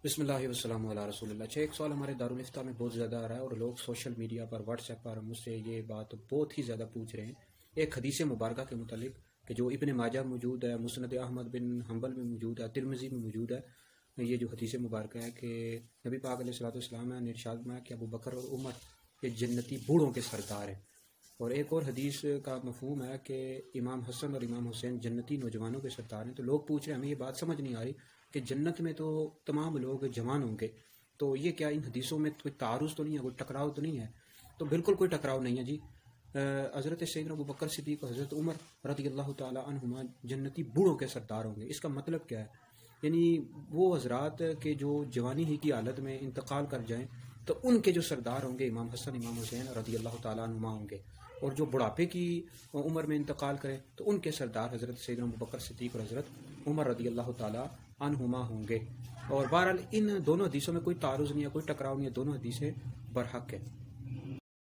بسم اللہ والسلام علی رسول اللہ۔ ایک سوال ہمارے دارالفتہ میں بہت زیادہ آ رہا ہے اور لوگ سوشل میڈیا پر واٹس ایپ پر مجھ سے یہ بات بہت ہی زیادہ پوچھ رہے ہیں، ایک حدیث مبارکہ کے متعلق کہ جو ابن ماجہ میں موجود ہے، مسند احمد بن حنبل میں موجود ہے، ترمذی میں موجود ہے۔ یہ جو حدیث مبارکہ ہے کہ نبی پاک علیہ الصلوۃ والسلام نے ارشاد فرمایا کہ ابوبکر اور عمر یہ جنتی بوڑھوں کے سردار ہیں۔ اور ایک اور حدیث کا مفہوم ہے کہ امام حسن اور امام حسین جنتی نوجوانوں کے سردار ہیں۔ تو لوگ پوچھ رہے ہیں، ہمیں یہ بات سمجھ نہیں آ رہی کہ جنت میں تو تمام لوگ جوان ہوں گے، تو یہ کیا ان حدیثوں میں کوئی تعارض تو نہیں ہے، کوئی ٹکراؤ تو نہیں ہے؟ تو بالکل کوئی ٹکراؤ نہیں ہے جی۔ حضرت سیدنا ابوبکر صدیق اور حضرت عمر رضی اللہ تعالی عنہما جنتی بوڑھوں کے سردار ہوں گے۔ اس کا مطلب کیا ہے؟ یعنی وہ حضرات کے جو جوانی ہی کی حالت میں انتقال کر جائیں تو ان کے جو سردار ہوں گے امام حسن امام حسین رضی اللہ تعالیٰ عنہما ہوں گے، اور جو بڑھاپے کی عمر میں انتقال کریں تو ان کے سردار حضرت سیدنا ابوبکر صدیق اور حضرت عمر رضی اللہ تعالیٰ عنہما ہوں گے۔ اور بہرحال ان دونوں حدیثوں میں کوئی تعارض نہیں ہے، کوئی ٹکراؤ نہیں ہے، دونوں حدیثیں برحق ہیں۔